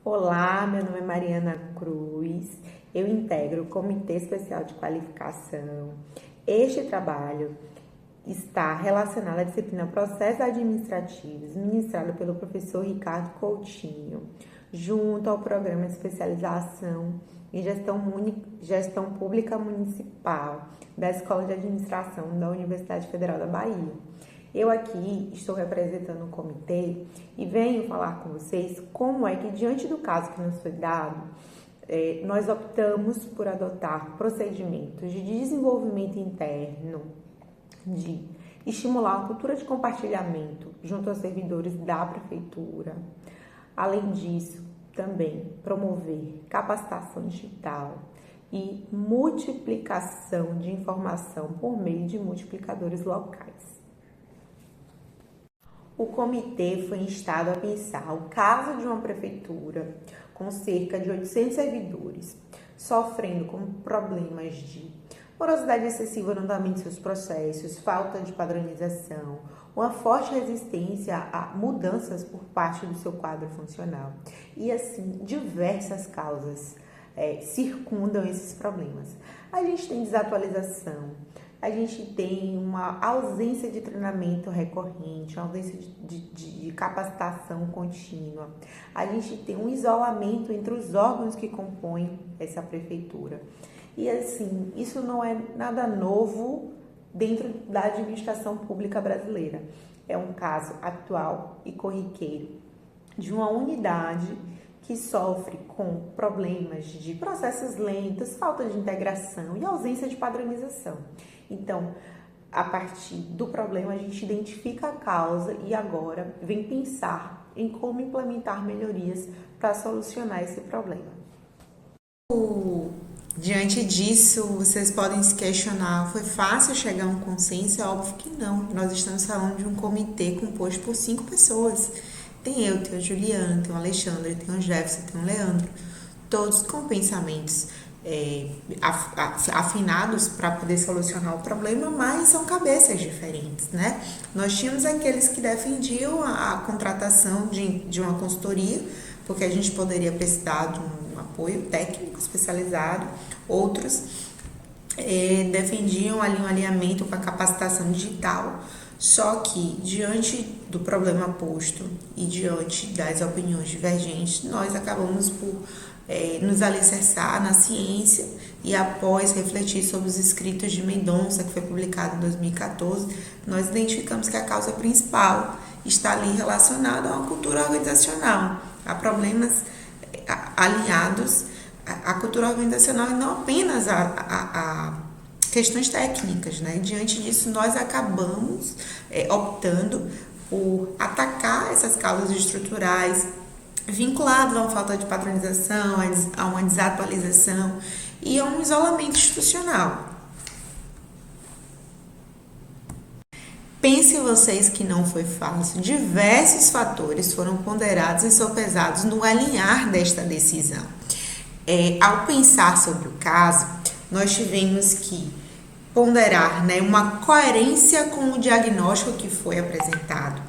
Olá, meu nome é Mariana Cruz, eu integro o Comitê Especial de Qualificação. Este trabalho está relacionado à disciplina Processos Administrativos, ministrado pelo professor Ricardo Coutinho, junto ao Programa de Especialização em Gestão Pública Municipal da Escola de Administração da Universidade Federal da Bahia. Eu aqui estou representando o comitê e venho falar com vocês como é que, diante do caso que nos foi dado, nós optamos por adotar procedimentos de desenvolvimento interno, de estimular uma cultura de compartilhamento junto aos servidores da prefeitura. Além disso, também promover capacitação digital e multiplicação de informação por meio de multiplicadores locais. O comitê foi instado a pensar o caso de uma prefeitura com cerca de 800 servidores, sofrendo com problemas de morosidade excessiva no andamento de seus processos, falta de padronização, uma forte resistência a mudanças por parte do seu quadro funcional. E assim, diversas causas circundam esses problemas. A gente tem desatualização, a gente tem uma ausência de treinamento recorrente, uma ausência de capacitação contínua. A gente tem um isolamento entre os órgãos que compõem essa prefeitura. E assim, isso não é nada novo dentro da administração pública brasileira. É um caso atual e corriqueiro de uma unidade que sofre com problemas de processos lentos, falta de integração e ausência de padronização. Então, a partir do problema, a gente identifica a causa e agora vem pensar em como implementar melhorias para solucionar esse problema. Diante disso, vocês podem se questionar, foi fácil chegar a um consenso? É óbvio que não. Nós estamos falando de um comitê composto por 5 pessoas. Tem eu, tem a Juliana, tem o Alexandre, tem o Jefferson, tem o Leandro. Todos com pensamentos afinados para poder solucionar o problema, mas são cabeças diferentes, né? Nós tínhamos aqueles que defendiam a contratação de uma consultoria, porque a gente poderia precisar de um apoio técnico especializado. Outros defendiam ali um alinhamento com a capacitação digital. Só que, diante do problema posto e diante das opiniões divergentes, nós acabamos por nos alicerçar na ciência e, após refletir sobre os escritos de Mendonça, que foi publicado em 2014, nós identificamos que a causa principal está ali relacionada a uma cultura organizacional, a problemas alinhados à cultura organizacional e não apenas a questões técnicas, né? Diante disso, nós acabamos optando por atacar essas causas estruturais vinculadas a uma falta de padronização, a uma desatualização e a um isolamento institucional. Pensem vocês que não foi fácil. Diversos fatores foram ponderados e sopesados no alinhar desta decisão. Ao pensar sobre o caso, nós tivemos que ponderar, uma coerência com o diagnóstico que foi apresentado,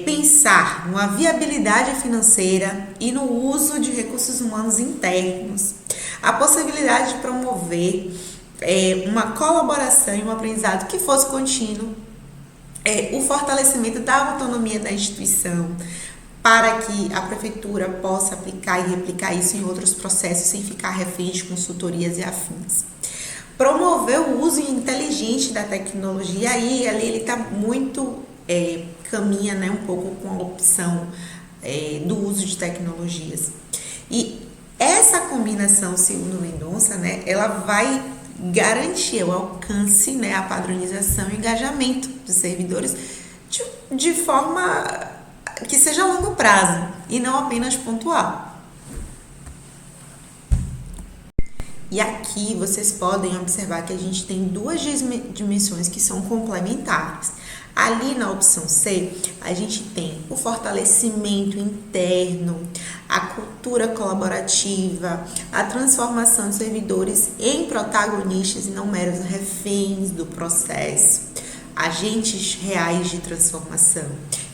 pensar numa viabilidade financeira e no uso de recursos humanos internos, a possibilidade de promover uma colaboração e um aprendizado que fosse contínuo, o fortalecimento da autonomia da instituição, para que a prefeitura possa aplicar e replicar isso em outros processos sem ficar refém de consultorias e afins. Promover o uso inteligente da tecnologia, ali ele está muito, caminha um pouco com a opção do uso de tecnologias. E essa combinação, segundo Mendonça, ela vai garantir o alcance, a padronização e o engajamento dos servidores de forma que seja a longo prazo e não apenas pontual. E aqui vocês podem observar que a gente tem 2 dimensões que são complementares. Ali na opção C, a gente tem o fortalecimento interno, a cultura colaborativa, a transformação de servidores em protagonistas e não meros reféns do processo, agentes reais de transformação.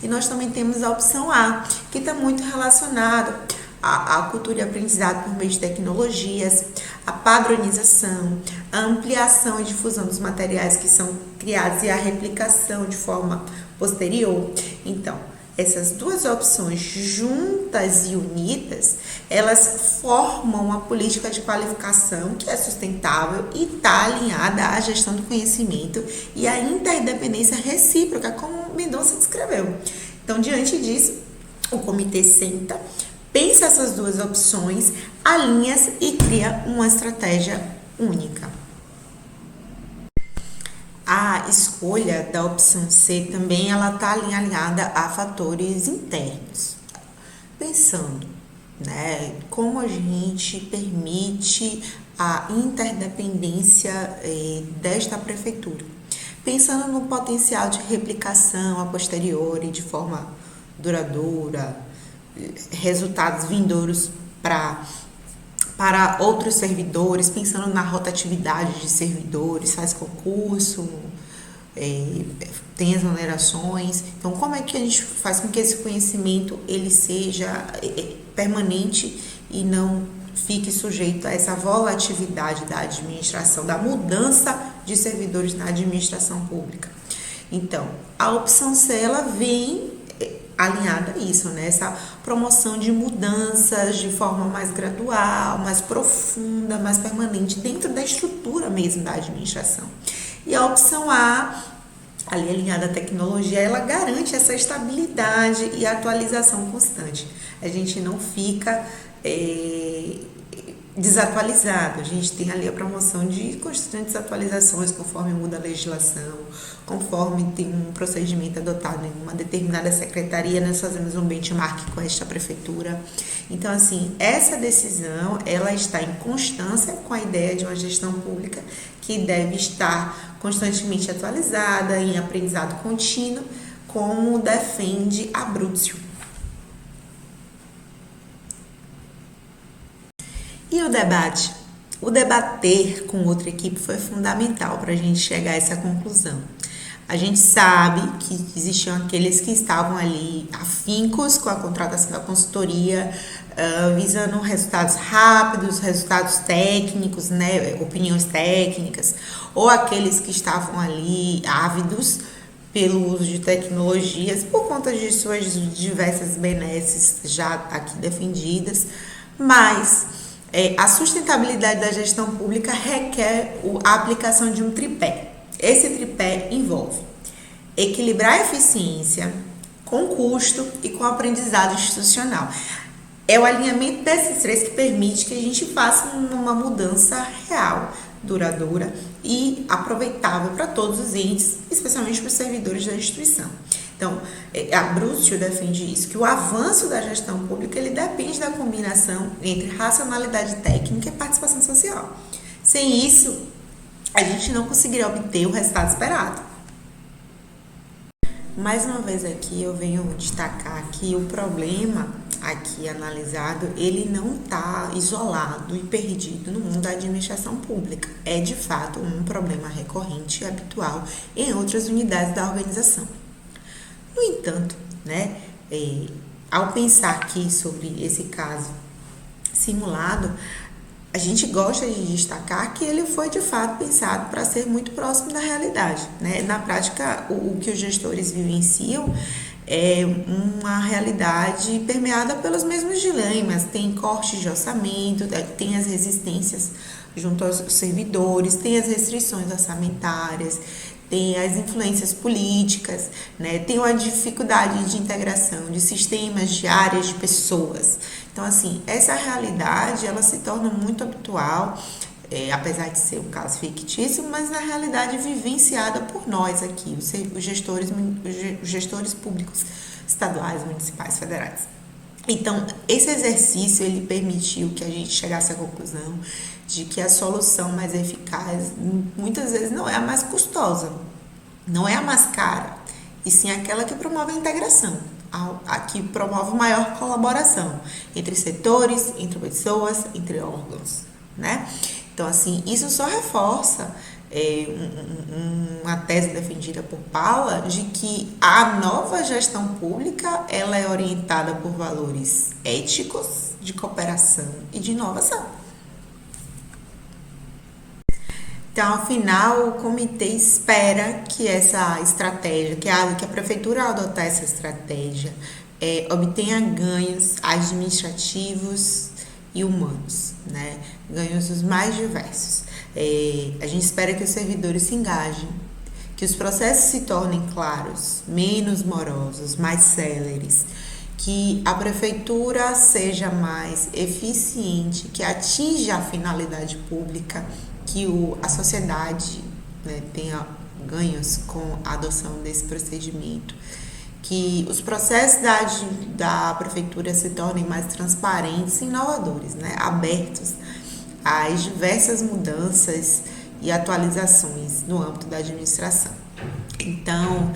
E nós também temos a opção A, que está muito relacionada a cultura e aprendizado por meio de tecnologias, a padronização, a ampliação e difusão dos materiais que são criados e a replicação de forma posterior. Então, essas duas opções juntas e unidas, elas formam uma política de qualificação que é sustentável e está alinhada à gestão do conhecimento e à interdependência recíproca, como Mendonça descreveu. Então, diante disso, o comitê senta, pensa essas duas opções, alinha e cria uma estratégia única. A escolha da opção C também ela está alinhada a fatores internos. Pensando, né, como a gente permite a interdependência desta prefeitura. Pensando no potencial de replicação a posteriori de forma duradoura, resultados vindouros para outros servidores, pensando na rotatividade de servidores, faz concurso, tem exonerações. Então, como é que a gente faz com que esse conhecimento ele seja permanente e não fique sujeito a essa volatilidade da administração, da mudança de servidores na administração pública? Então, a opção C, ela vem alinhada a isso, né? Essa promoção de mudanças de forma mais gradual, mais profunda, mais permanente, dentro da estrutura mesmo da administração. E a opção A, ali alinhada à tecnologia, ela garante essa estabilidade e atualização constante. A gente não fica desatualizado, a gente tem ali a promoção de constantes atualizações conforme muda a legislação, conforme tem um procedimento adotado em uma determinada secretaria, nós fazemos um benchmark com esta prefeitura. Então, assim, essa decisão, ela está em constância com a ideia de uma gestão pública que deve estar constantemente atualizada, em aprendizado contínuo, como defende Abruzzo. E o debate? O debater com outra equipe foi fundamental para a gente chegar a essa conclusão. A gente sabe que existiam aqueles que estavam ali afincos com a contratação da consultoria, visando resultados rápidos, resultados técnicos, né, opiniões técnicas, ou aqueles que estavam ali ávidos pelo uso de tecnologias por conta de suas diversas benesses já aqui defendidas, mas a sustentabilidade da gestão pública requer a aplicação de um tripé. Esse tripé envolve equilibrar a eficiência com custo e com aprendizado institucional. É o alinhamento desses três que permite que a gente faça uma mudança real, duradoura e aproveitável para todos os entes, especialmente para os servidores da instituição. Então, Abruzzo defende isso, que o avanço da gestão pública ele depende da combinação entre racionalidade técnica e participação social. Sem isso, a gente não conseguiria obter o resultado esperado. Mais uma vez aqui eu venho destacar que o problema aqui analisado, ele não está isolado e perdido no mundo da administração pública. É de fato um problema recorrente e habitual em outras unidades da organização. No entanto, né, ao pensar aqui sobre esse caso simulado, a gente gosta de destacar que ele foi de fato pensado para ser muito próximo da realidade, né? Na prática, o que os gestores vivenciam é uma realidade permeada pelos mesmos dilemas, tem cortes de orçamento, tem as resistências junto aos servidores, tem as restrições orçamentárias, tem as influências políticas, né? Tem uma dificuldade de integração de sistemas, de áreas, de pessoas. Então, assim, essa realidade, ela se torna muito habitual, apesar de ser um caso fictício, mas na realidade vivenciada por nós aqui, os gestores públicos estaduais, municipais, federais. Então, esse exercício, ele permitiu que a gente chegasse à conclusão de que a solução mais eficaz, muitas vezes, não é a mais custosa, não é a mais cara, e sim aquela que promove a integração, a que promove maior colaboração entre setores, entre pessoas, entre órgãos, né? Então, assim, isso só reforça uma tese defendida por Paula de que a nova gestão pública ela é orientada por valores éticos, de cooperação e de inovação. Então, afinal, o comitê espera que essa estratégia, que a prefeitura, ao adotar essa estratégia, obtenha ganhos administrativos e humanos, né? Ganhos os mais diversos. A gente espera que os servidores se engajem, que os processos se tornem claros, menos morosos, mais céleres, que a prefeitura seja mais eficiente, que atinja a finalidade pública, que a sociedade, né, tenha ganhos com a adoção desse procedimento, que os processos da prefeitura se tornem mais transparentes e inovadores, né, abertos às diversas mudanças e atualizações no âmbito da administração. Então,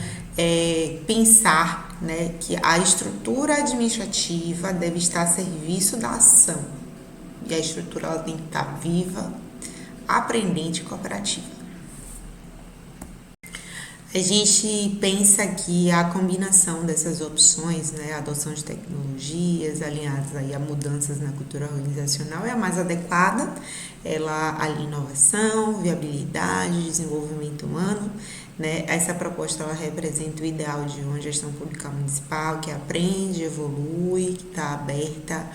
pensar, né, que a estrutura administrativa deve estar a serviço da ação, e a estrutura ela tem que estar viva, aprendente e cooperativa. A gente pensa que a combinação dessas opções, né, a adoção de tecnologias alinhadas aí a mudanças na cultura organizacional é a mais adequada. Ela alinha inovação, viabilidade, desenvolvimento humano, né? Essa proposta ela representa o ideal de uma gestão pública municipal que aprende, evolui, que está aberta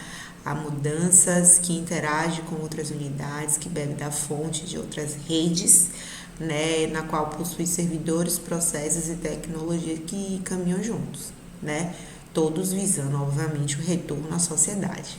a mudanças, que interage com outras unidades, que bebe da fonte de outras redes, né, na qual possui servidores, processos e tecnologia que caminham juntos, né, todos visando, obviamente, o retorno à sociedade.